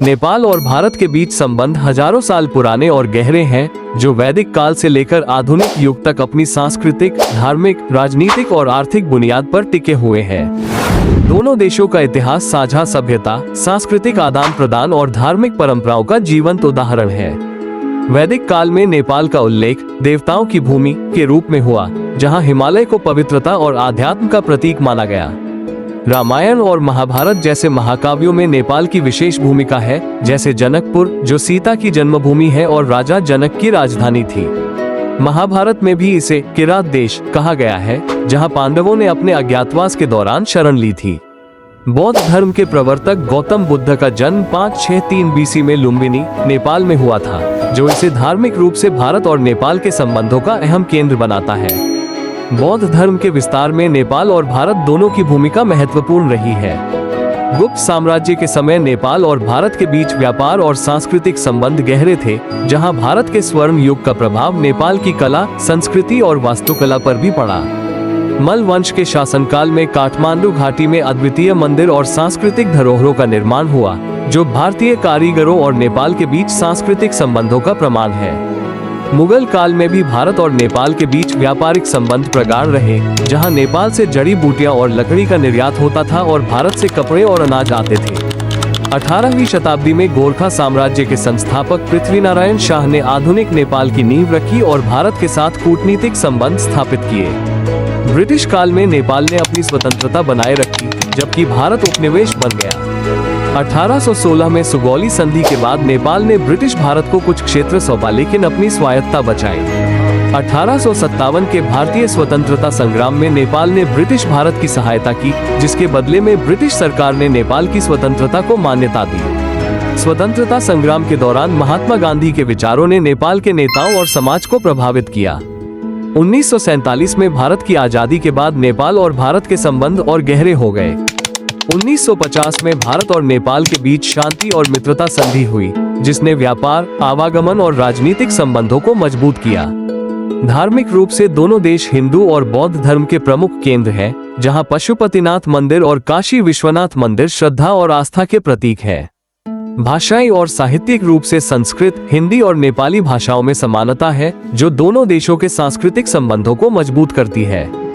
नेपाल और भारत के बीच संबंध हजारों साल पुराने और गहरे हैं, जो वैदिक काल से लेकर आधुनिक युग तक अपनी सांस्कृतिक, धार्मिक, राजनीतिक और आर्थिक बुनियाद पर टिके हुए हैं। दोनों देशों का इतिहास साझा सभ्यता, सांस्कृतिक आदान प्रदान और धार्मिक परंपराओं का जीवंत उदाहरण है। वैदिक काल में नेपाल का उल्लेख देवताओं की भूमि के रूप में हुआ, जहां हिमालय को पवित्रता और आध्यात्म का प्रतीक माना गया। रामायण और महाभारत जैसे महाकाव्यों में नेपाल की विशेष भूमिका है, जैसे जनकपुर, जो सीता की जन्मभूमि है और राजा जनक की राजधानी थी। महाभारत में भी इसे किरात देश कहा गया है, जहां पांडवों ने अपने अज्ञातवास के दौरान शरण ली थी। बौद्ध धर्म के प्रवर्तक गौतम बुद्ध का जन्म 563 बीसी में लुम्बिनी, नेपाल में हुआ था, जो इसे धार्मिक रूप से भारत और नेपाल के संबंधों का अहम केंद्र बनाता है। बौद्ध धर्म के विस्तार में नेपाल और भारत दोनों की भूमिका महत्वपूर्ण रही है। गुप्त साम्राज्य के समय नेपाल और भारत के बीच व्यापार और सांस्कृतिक संबंध गहरे थे, जहां भारत के स्वर्ण युग का प्रभाव नेपाल की कला, संस्कृति और वास्तुकला पर भी पड़ा। मल वंश के शासनकाल में काठमांडू घाटी में अद्वितीय मंदिर और सांस्कृतिक धरोहरों का निर्माण हुआ, जो भारतीय कारीगरों और नेपाल के बीच सांस्कृतिक संबंधों का प्रमाण है। मुगल काल में भी भारत और नेपाल के बीच व्यापारिक संबंध प्रगाढ़ रहे, जहां नेपाल से जड़ी बूटियां और लकड़ी का निर्यात होता था और भारत से कपड़े और अनाज आते थे। 18वीं शताब्दी में गोरखा साम्राज्य के संस्थापक पृथ्वीनारायण शाह ने आधुनिक नेपाल की नींव रखी और भारत के साथ कूटनीतिक संबंध स्थापित किए। ब्रिटिश काल में नेपाल ने अपनी स्वतंत्रता बनाए रखी, जबकि भारत उपनिवेश बन गया। 1816 में सुगौली संधि के बाद नेपाल ने ब्रिटिश भारत को कुछ क्षेत्र सौंपा, लेकिन अपनी स्वायत्तता बचाई। 1857 के भारतीय स्वतंत्रता संग्राम में नेपाल ने ब्रिटिश भारत की सहायता की, जिसके बदले में ब्रिटिश सरकार ने नेपाल की स्वतंत्रता को मान्यता दी। स्वतंत्रता संग्राम के दौरान महात्मा गांधी के विचारों ने नेपाल के नेताओं और समाज को प्रभावित किया। 1947 में भारत की आजादी के बाद नेपाल और भारत के संबंध और गहरे हो गए। 1950 में भारत और नेपाल के बीच शांति और मित्रता संधि हुई, जिसने व्यापार, आवागमन और राजनीतिक संबंधों को मजबूत किया। धार्मिक रूप से दोनों देश हिंदू और बौद्ध धर्म के प्रमुख केंद्र हैं, जहां पशुपतिनाथ मंदिर और काशी विश्वनाथ मंदिर श्रद्धा और आस्था के प्रतीक हैं। भाषाई और साहित्यिक रूप से संस्कृत, हिंदी और नेपाली भाषाओं में समानता है, जो दोनों देशों के सांस्कृतिक संबंधों को मजबूत करती है।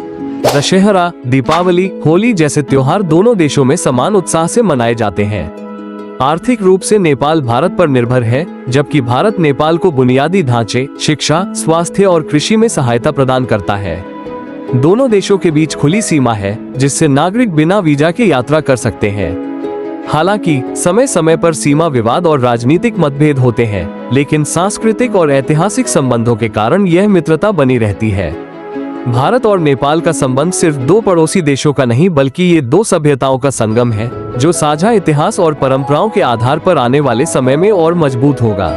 दशहरा, दीपावली, होली जैसे त्योहार दोनों देशों में समान उत्साह से मनाए जाते हैं। आर्थिक रूप से नेपाल भारत पर निर्भर है, जबकि भारत नेपाल को बुनियादी ढांचे, शिक्षा, स्वास्थ्य और कृषि में सहायता प्रदान करता है। दोनों देशों के बीच खुली सीमा है, जिससे नागरिक बिना वीजा के यात्रा कर सकते हैं। हालांकि समय समय पर सीमा विवाद और राजनीतिक मतभेद होते हैं, लेकिन सांस्कृतिक और ऐतिहासिक संबंधों के कारण यह मित्रता बनी रहती है। भारत और नेपाल का संबंध सिर्फ दो पड़ोसी देशों का नहीं, बल्कि ये दो सभ्यताओं का संगम है, जो साझा इतिहास और परंपराओं के आधार पर आने वाले समय में और मजबूत होगा।